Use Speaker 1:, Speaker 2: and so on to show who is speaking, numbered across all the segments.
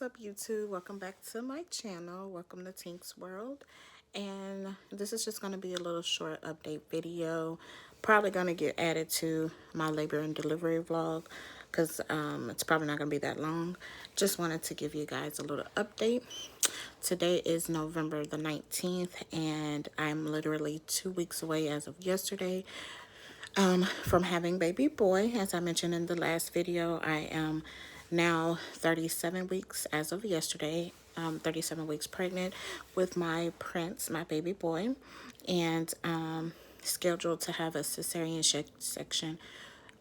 Speaker 1: What's up, YouTube? Welcome back to my channel. Welcome to Tink's World. And this is just going to be a little short update video. Probably going to get added to my labor and delivery vlog because it's probably not going to be that long. Just wanted to give you guys a little update. Today is November the 19th, and I'm literally 2 weeks away as of yesterday from having baby boy. As I mentioned in the last video, I am now 37 weeks as of yesterday. 37 weeks pregnant with my prince, my baby boy, and scheduled to have a cesarean section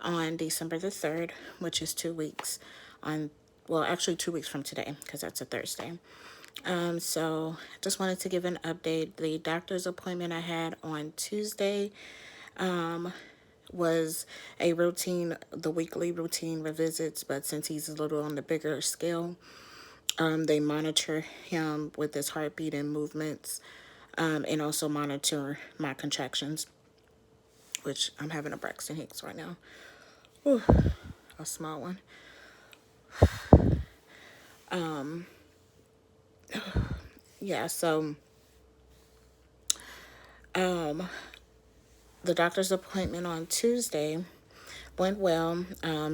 Speaker 1: on December the 3rd, which is 2 weeks on, well, actually 2 weeks from today, because that's a Thursday. So just wanted to give an update. The doctor's appointment I had on Tuesday was a routine, the weekly routine revisits, but since he's a little on the bigger scale, they monitor him with his heartbeat and movements, and also monitor my contractions, which I'm having a Braxton Hicks right now. Ooh, a small one. Yeah, so the doctor's appointment on Tuesday went well.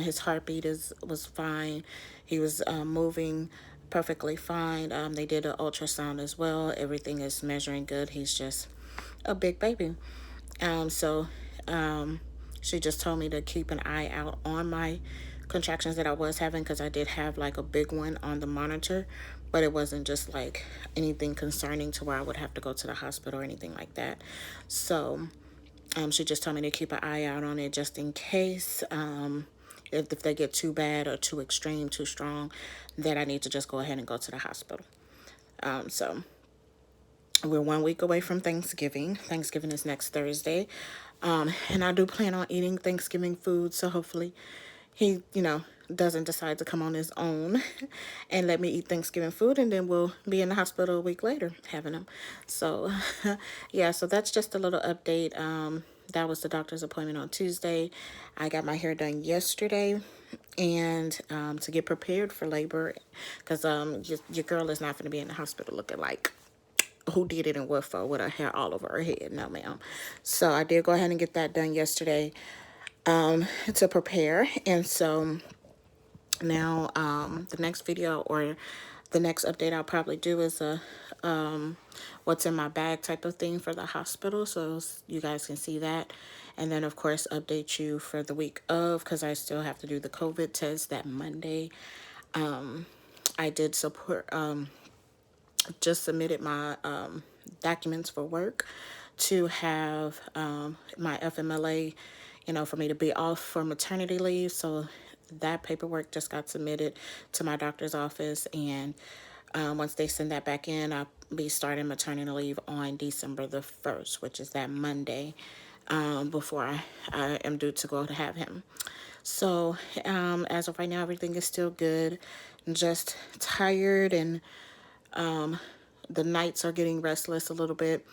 Speaker 1: His heartbeat was fine. He was moving perfectly fine. They did an ultrasound as well. Everything is measuring good. He's just a big baby. So she just told me to keep an eye out on my contractions that I was having, because I did have like a big one on the monitor, but it wasn't just like anything concerning to where I would have to go to the hospital or anything like that. So she just told me to keep an eye out on it just in case, if they get too bad or too extreme, too strong, that I need to just go ahead and go to the hospital. So we're 1 week away from Thanksgiving. Thanksgiving is next Thursday. And I do plan on eating Thanksgiving food, so hopefully he, doesn't decide to come on his own and let me eat Thanksgiving food, and then we'll be in the hospital a week later having him. So, yeah, so that's just a little update. That was the doctor's appointment on Tuesday. I got my hair done yesterday, and to get prepared for labor, because your girl is not going to be in the hospital looking like who did it and what for, with her hair all over her head. No, ma'am. So I did go ahead and get that done yesterday to prepare. And so now the next video, or the next update I'll probably do, is a what's in my bag type of thing for the hospital, so you guys can see that. And then of course update you for the week of, because I still have to do the COVID test that Monday. I did support just submitted my documents for work to have my FMLA, for me to be off for maternity leave. So that paperwork just got submitted to my doctor's office, and once they send that back in, I'll be starting maternity leave on December the 1st, which is that Monday, before I am due to go to have him. So as of right now, everything is still good. I'm just tired, and the nights are getting restless a little bit.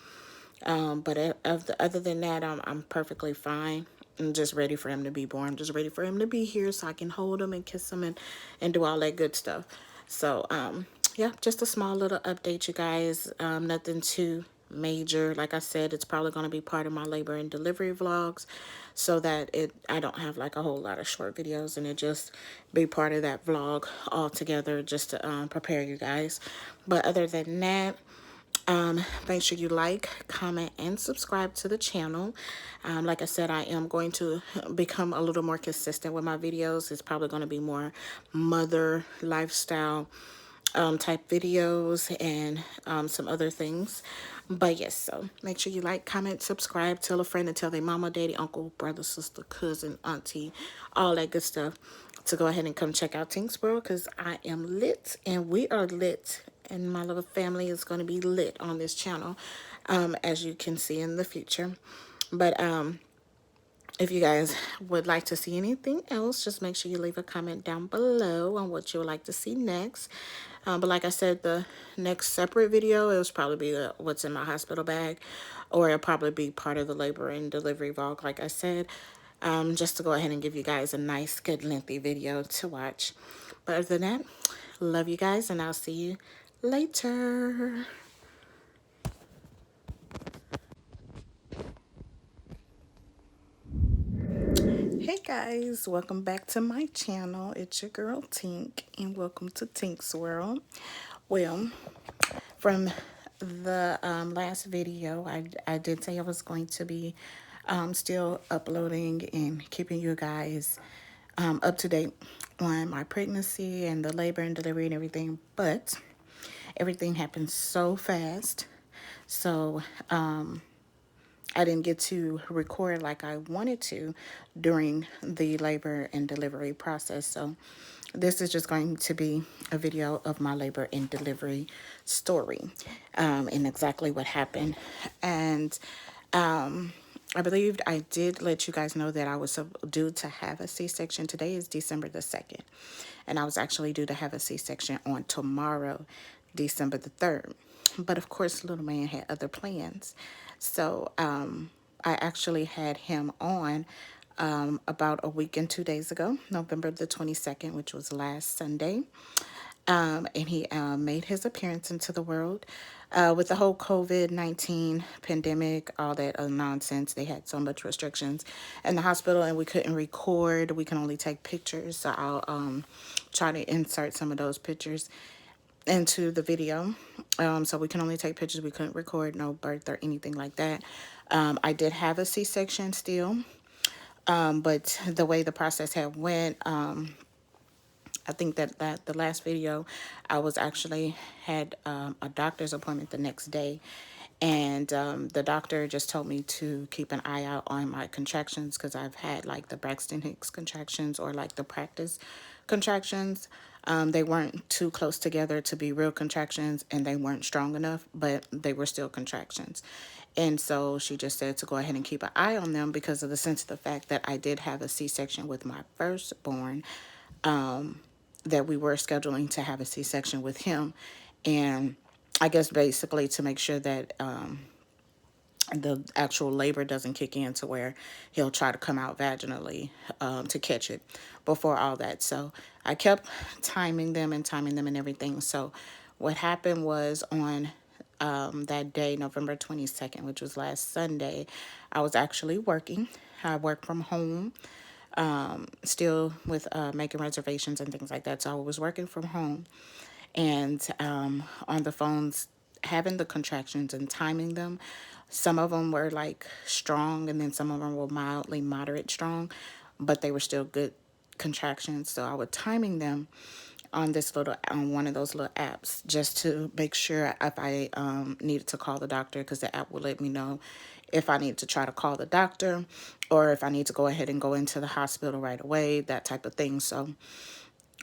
Speaker 1: But other than that, I'm perfectly fine. I'm just ready for him to be born. I'm just ready for him to be here so I can hold him and kiss him and do all that good stuff. So, yeah, just a small little update, you guys. Nothing too major. Like I said, it's probably going to be part of my labor and delivery vlogs, so that I don't have like a whole lot of short videos, and it just be part of that vlog altogether, just to prepare you guys. But other than that, make sure you like, comment, and subscribe to the channel. Like I said, I am going to become a little more consistent with my videos. It's probably going to be more mother lifestyle type videos, and some other things. But yes, so make sure you like, comment, subscribe, tell a friend, and tell their mama, daddy, uncle, brother, sister, cousin, auntie, all that good stuff, to go ahead and come check out Tink's World, because I am lit and we are lit, and my little family is going to be lit on this channel, as you can see in the future. But if you guys would like to see anything else, just make sure you leave a comment down below on what you would like to see next. But like I said, the next separate video, it will probably be what's in my hospital bag, or it'll probably be part of the labor and delivery vlog, like I said, just to go ahead and give you guys a nice, good, lengthy video to watch. But other than that, Love you guys, and I'll see you later. Hey guys, welcome back to my channel. It's your girl Tink, and welcome to Tink's World. Well, from the last video, I did say I was going to be still uploading and keeping you guys up to date on my pregnancy and the labor and delivery and everything, but everything happened so fast. So I didn't get to record like I wanted to during the labor and delivery process. So this is just going to be a video of my labor and delivery story and exactly what happened. And I believed I did let you guys know that I was due to have a C-section. Today is December the 2nd. And I was actually due to have a C-section on tomorrow, December the 3rd. But of course, little man had other plans. So I actually had him on about a week and 2 days ago, November the 22nd, which was last Sunday. And he made his appearance into the world. With the whole COVID-19 pandemic, all that nonsense, they had so much restrictions in the hospital, and we couldn't record. We can only take pictures. So I'll try to insert some of those pictures into the video. So we can only take pictures. We couldn't record no birth or anything like that. I did have a C-section still, but the way the process had went, I think that the last video, I was actually had a doctor's appointment the next day, and the doctor just told me to keep an eye out on my contractions, because I've had like the Braxton Hicks contractions, or like the practice contractions. They weren't too close together to be real contractions, and they weren't strong enough, but they were still contractions. And so she just said to go ahead and keep an eye on them, because of the sense of the fact that I did have a C-section with my firstborn, that we were scheduling to have a C-section with him. And I guess basically to make sure that the actual labor doesn't kick in to where he'll try to come out vaginally to catch it before all that. So I kept timing them and everything. So what happened was on that day, November 22nd, which was last Sunday, I was actually working. I work from home, still with making reservations and things like that. So I was working from home, and on the phones, having the contractions and timing them. Some of them were like strong, and then some of them were mildly moderate strong, but they were still good contractions. So I was timing them on one of those little apps, just to make sure if I needed to call the doctor, because the app will let me know if I need to try to call the doctor, or if I need to go ahead and go into the hospital right away, that type of thing. So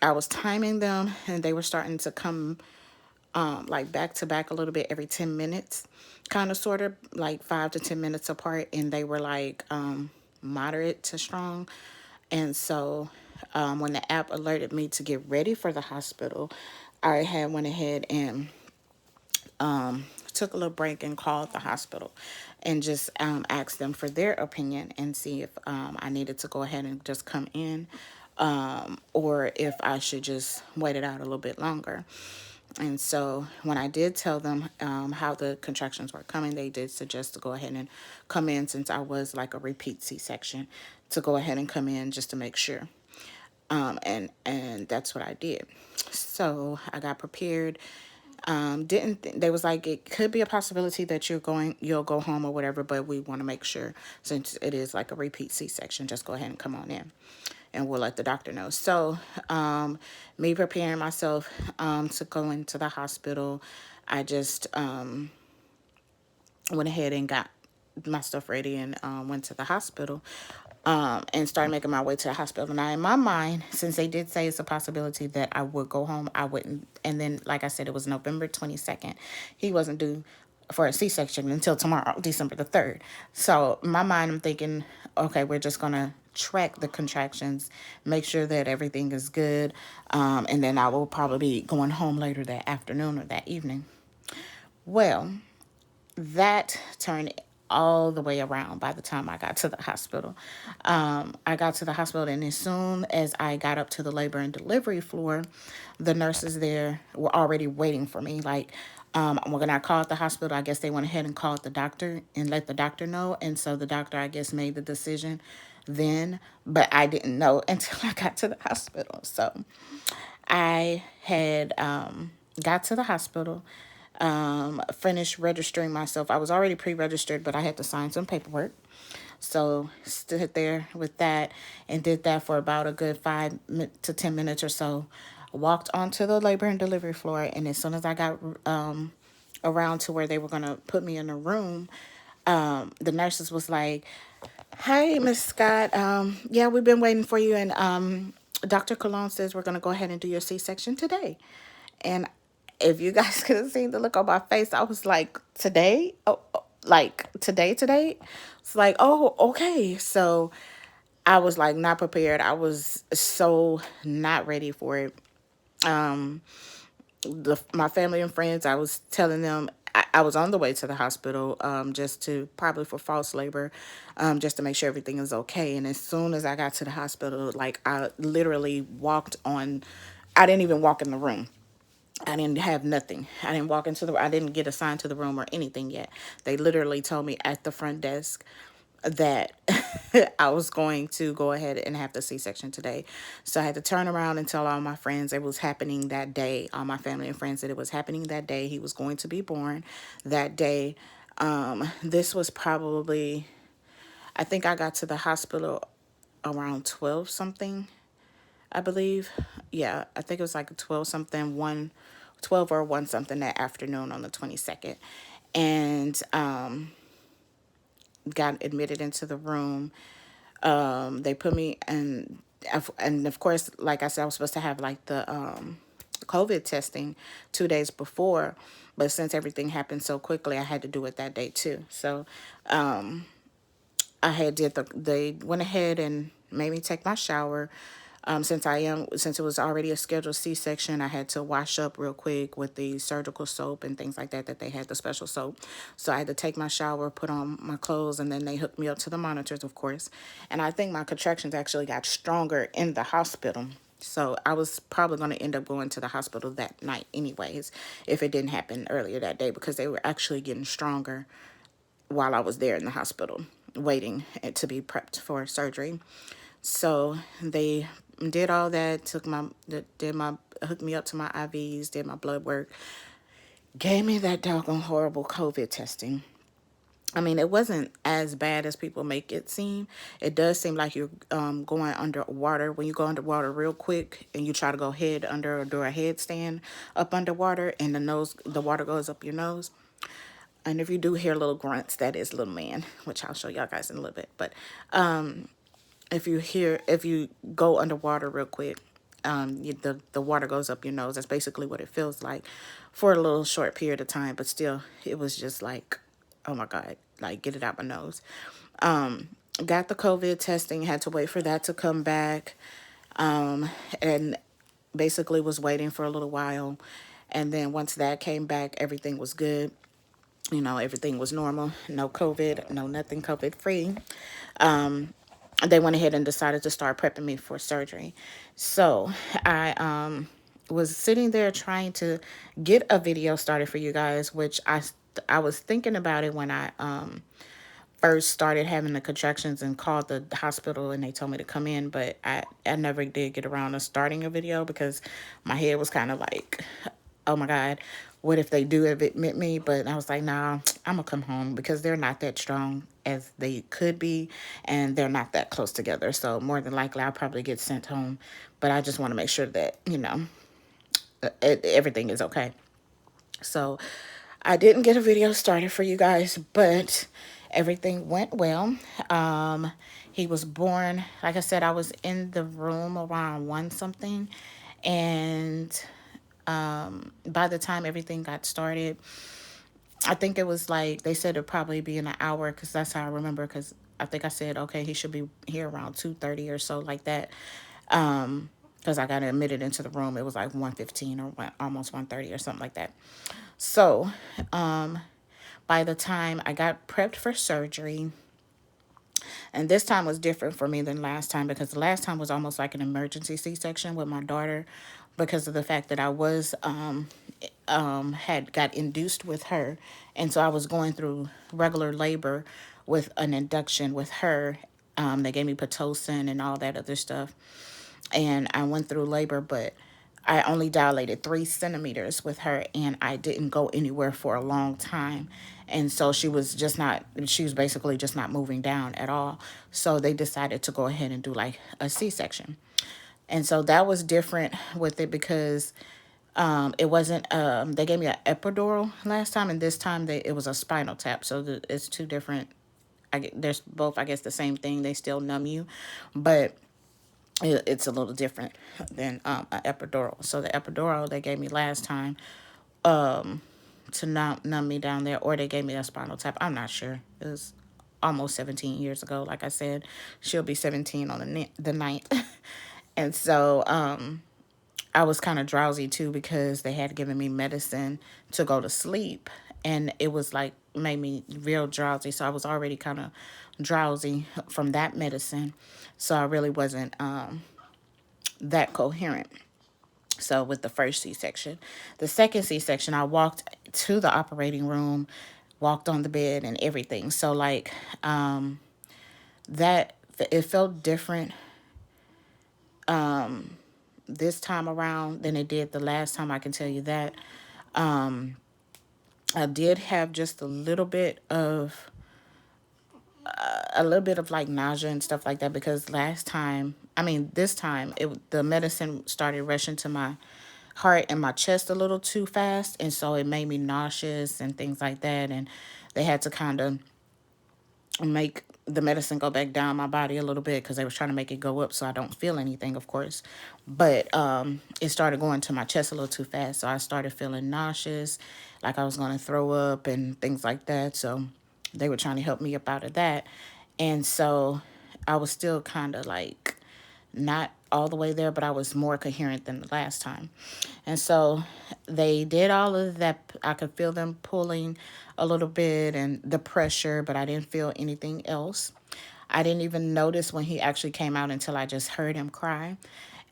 Speaker 1: I was timing them, and they were starting to come like back to back a little bit every 10 minutes, kind of sort of like 5 to 10 minutes apart. And they were like moderate to strong. And so when the app alerted me to get ready for the hospital, I had went ahead and took a little break and called the hospital, and just asked them for their opinion, and see if I needed to go ahead and just come in, or if I should just wait it out a little bit longer. And so when I did tell them how the contractions were coming, they did suggest to go ahead and come in, since I was like a repeat C-section, to go ahead and come in just to make sure. And that's what I did. So I got prepared. They was like, it could be a possibility that you'll go home or whatever, but we want to make sure, since it is like a repeat C-section, just go ahead and come on in, and we'll let the doctor know. So me preparing myself to go into the hospital, I just went ahead and got my stuff ready, and went to the hospital, and started making my way to the hospital. Now, in my mind, since they did say it's a possibility that I would go home, I wouldn't. And then, like I said, it was November 22nd. He wasn't due for a C-section until tomorrow, December the 3rd. So in my mind, I'm thinking, okay, we're just going to track the contractions, make sure that everything is good, and then I will probably be going home later that afternoon or that evening. Well, that turned all the way around by the time I got to the hospital. I got to the hospital, and as soon as I got up to the labor and delivery floor, the nurses there were already waiting for me. Like, when I called the hospital, I guess they went ahead and called the doctor and let the doctor know. And so the doctor, I guess, made the decision then, but I didn't know until I got to the hospital. So I had got to the hospital, finished registering myself. I was already pre-registered, but I had to sign some paperwork. So stood there with that and did that for about a good 5 to 10 minutes or so. Walked onto the labor and delivery floor, and as soon as I got around to where they were gonna put me in a room, the nurses was like, "Hi, Miss Scott. Yeah, we've been waiting for you, and Dr. Cologne says we're gonna go ahead and do your C-section today." And if you guys could have seen the look on my face, I was like, "Today? Oh, like today?" It's like, "Oh, okay." So I was like not prepared. I was so not ready for it. My family and friends, I was telling them I was on the way to the hospital, just to probably for false labor, just to make sure everything is okay. And as soon as I got to the hospital, like I literally walked on, I didn't even walk in the room. I didn't have nothing. I didn't get assigned to the room or anything yet. They literally told me at the front desk that I was going to go ahead and have the C-section today. So I had to turn around and tell all my friends it was happening that day, all my family and friends, that it was happening that day. He was going to be born that day. This was probably, I think I got to the hospital around 12 something, I believe. Yeah, I think it was like 12 something, 12 or 1 something that afternoon on the 22nd. And got admitted into the room. They put me in, and of course, like I said, I was supposed to have like the COVID testing 2 days before, but since everything happened so quickly, I had to do it that day too. So they went ahead and made me take my shower. Since it was already a scheduled C-section, I had to wash up real quick with the surgical soap and things like that, that they had the special soap. So I had to take my shower, put on my clothes, and then they hooked me up to the monitors, of course. And I think my contractions actually got stronger in the hospital. So I was probably going to end up going to the hospital that night anyways, if it didn't happen earlier that day, because they were actually getting stronger while I was there in the hospital waiting to be prepped for surgery. So they did all that, hooked me up to my IVs, did my blood work, gave me that doggone horrible COVID testing. I mean, it wasn't as bad as people make it seem. It does seem like you're going underwater. When you go underwater real quick and you try to go head under or do a headstand up underwater, and the water goes up your nose. And if you do hear little grunts, that is little man, which I'll show y'all guys in a little bit. But if you go underwater real quick, the water goes up your nose. That's basically what it feels like for a little short period of time. But still, it was just like, oh my God, like get it out my nose. Got the COVID testing, had to wait for that to come back, and basically was waiting for a little while. And then once that came back, everything was good. Everything was normal. No COVID, no nothing COVID free. They went ahead and decided to start prepping me for surgery. So I was sitting there trying to get a video started for you guys, which I was thinking about it when I first started having the contractions and called the hospital and they told me to come in, but I never did get around to starting a video because my head was kind of like, oh my God, what if they do admit me? But I was like, nah, I'm gonna come home because they're not that strong as they could be and they're not that close together. So more than likely I'll probably get sent home, but I just want to make sure that, everything is okay. So I didn't get a video started for you guys, but everything went well. He was born, like I said, I was in the room around 1 something, and by the time everything got started, I think it was like they said it'd probably be in an hour, because that's how I remember, because I think I said, okay, he should be here around 2:30 or so, like that. Because I got admitted into the room, it was like 1:15 or almost 1:30 or something like that. So by the time I got prepped for surgery, and this time was different for me than last time because the last time was almost like an emergency C-section with my daughter because of the fact that I was had got induced with her, and so I was going through regular labor with an induction with her. They gave me pitocin and all that other stuff, and I went through labor, but I only dilated 3 centimeters with her, and I didn't go anywhere for a long time. And so she was basically just not moving down at all. So they decided to go ahead and do like a C-section. And so that was different with it because it wasn't, they gave me an epidural last time, and this time it was a spinal tap. So it's two different, there's both, I guess, the same thing. They still numb you, but it's a little different than an epidural. So the epidural they gave me last time to numb me down there, or they gave me a spinal tap. I'm not sure. It was almost 17 years ago. Like I said, she'll be 17 on the ninth. And so I was kind of drowsy too because they had given me medicine to go to sleep, and it was like made me real drowsy. So I was already kind of drowsy from that medicine. So I really wasn't that coherent. So with the first C-section, the second C-section, I walked to the operating room, walked on the bed and everything. So like that, it felt different this time around than it did the last time. I can tell you that. I did have just a little bit of like nausea and stuff like that because this time the medicine started rushing to my heart and my chest a little too fast, and so it made me nauseous and things like that, and they had to kind of make the medicine go back down my body a little bit because they were trying to make it go up so I don't feel anything, of course. But it started going to my chest a little too fast, so I started feeling nauseous, like I was going to throw up and things like that. So they were trying to help me up out of that. And so I was still kind of like not all the way there, but I was more coherent than the last time. And so they did all of that. I could feel them pulling a little bit and the pressure, but I didn't feel anything else. I didn't even notice when he actually came out until I just heard him cry,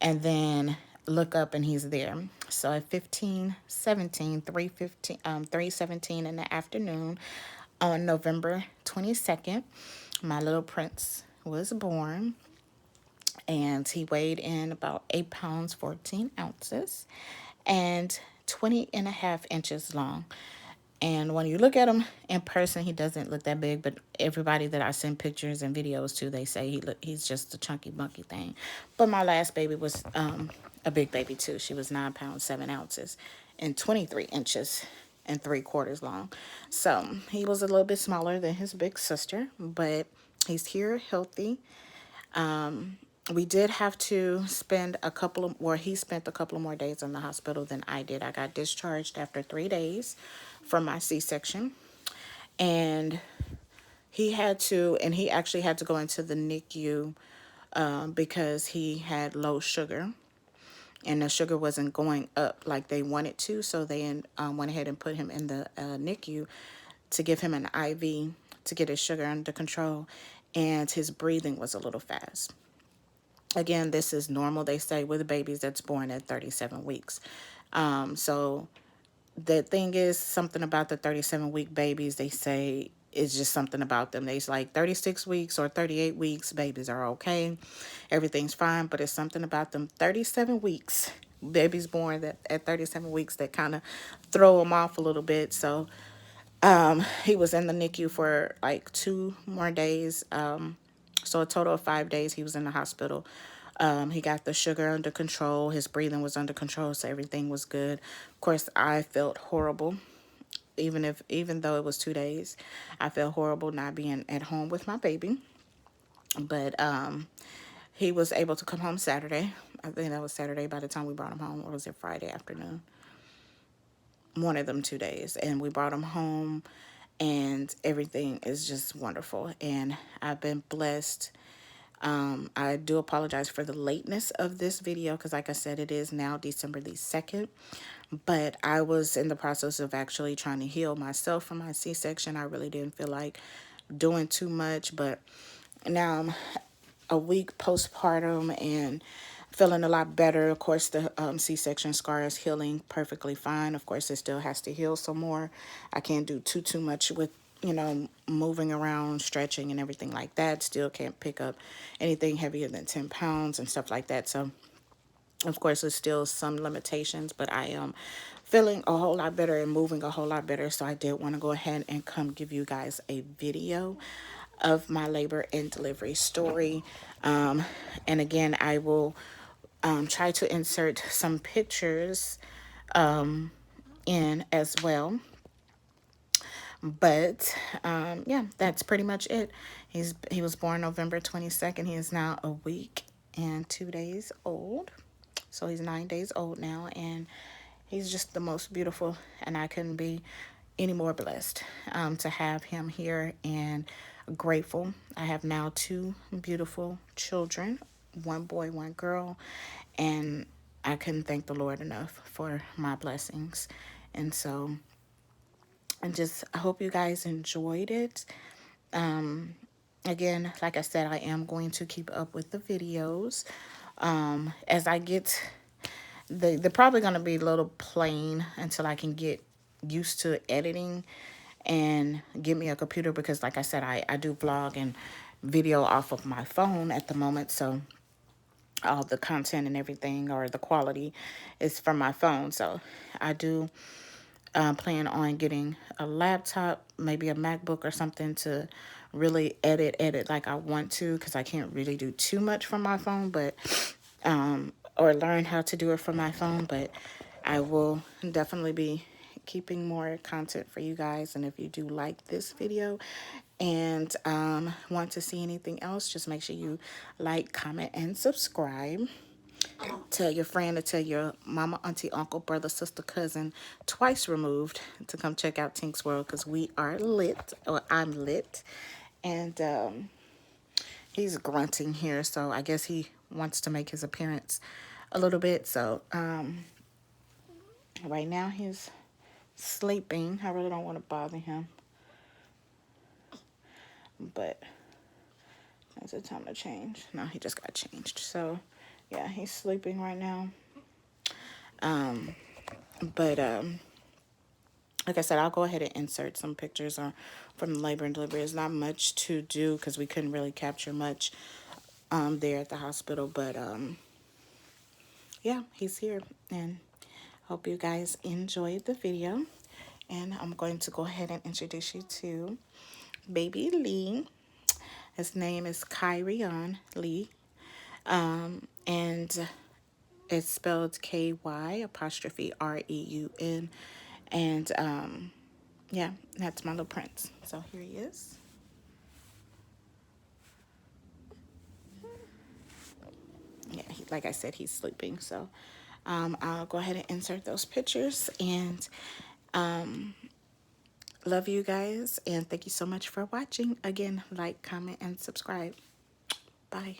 Speaker 1: and then look up and he's there. So at 3:17 in the afternoon on November 22nd, my little prince was born, and he weighed in about 8 pounds, 14 ounces, and 20.5 inches long. And when you look at him in person, he doesn't look that big, but everybody that I send pictures and videos to, they say he's just a chunky monkey thing. But my last baby was a big baby too. She was 9 pounds, 7 ounces, and 23 inches and 3/4 long. So he was a little bit smaller than his big sister, but he's here healthy. We did have to spend he spent a couple of more days in the hospital than I did. I got discharged after 3 days from my C-section, and he actually had to go into the NICU because he had low sugar, and the sugar wasn't going up like they wanted to. So they went ahead and put him in the NICU to give him an IV to get his sugar under control, and his breathing was a little fast. Again, this is normal, they say, with babies that's born at 37 weeks. So the thing is, something about the 37-week babies, they say, it's just something about them. They's like 36 weeks or 38 weeks, babies are okay. Everything's fine, but it's something about them 37 weeks, babies born at 37 weeks that kind of throw them off a little bit. So he was in the NICU for like 2 more days. So a total of 5 days he was in the hospital. He got the sugar under control. His breathing was under control, so everything was good. Of course, I felt horrible. Even though it was 2 days, I felt horrible not being at home with my baby. But he was able to come home Saturday. I think that was Saturday by the time we brought him home, or was it Friday afternoon? One of them 2 days. And we brought him home, and everything is just wonderful. And I've been blessed I do apologize for the lateness of this video because, like I said, it is now December the 2nd. But I was in the process of actually trying to heal myself from my C-section. I really didn't feel like doing too much. But now I'm a week postpartum and feeling a lot better. Of course, the C-section scar is healing perfectly fine. Of course, it still has to heal some more. I can't do too much with, you know, moving around, stretching and everything like that. Still can't pick up anything heavier than 10 pounds and stuff like that. So, of course, there's still some limitations, but I am feeling a whole lot better and moving a whole lot better. So I did want to go ahead and come give you guys a video of my labor and delivery story. And again, I will try to insert some pictures in as well. But yeah, that's pretty much it. He was born November 22nd. He is now a week and 2 days old. So he's 9 days old now, and he's just the most beautiful, and I couldn't be any more blessed to have him here, and grateful. I have now two beautiful children, one boy, one girl, and I couldn't thank the Lord enough for my blessings. And so I hope you guys enjoyed it. Again, like I said, I am going to keep up with the videos. As I get, they're probably going to be a little plain until I can get used to editing and get me a computer, because like I said, I do vlog and video off of my phone at the moment. So all the content and everything, or the quality, is from my phone. So I do plan on getting a laptop, maybe a MacBook or something, to really edit like I want to, because I can't really do too much from my phone, but or learn how to do it from my phone. But I will definitely be keeping more content for you guys. And if you do like this video and want to see anything else, just make sure you like, comment, and subscribe. Tell your friend, to tell your mama, auntie, uncle, brother, sister, cousin, twice removed, to come check out Tink's World, because we are lit, or I'm lit. And he's grunting here, so I guess he wants to make his appearance a little bit. So right now he's sleeping. I really don't want to bother him, but is it time to change? No, he just got changed. So yeah, he's sleeping right now. But like I said, I'll go ahead and insert some pictures from the labor and delivery. There's not much to do because we couldn't really capture much there at the hospital. But yeah, he's here, and hope you guys enjoyed the video. And I'm going to go ahead and introduce you to baby Lee. His name is Kyrion Lee, and it's spelled KY''REUN. And yeah, that's my little prince. So here he is. Yeah, like I said, he's sleeping. So I'll go ahead and insert those pictures. And love you guys. And thank you so much for watching. Again, like, comment, and subscribe. Bye.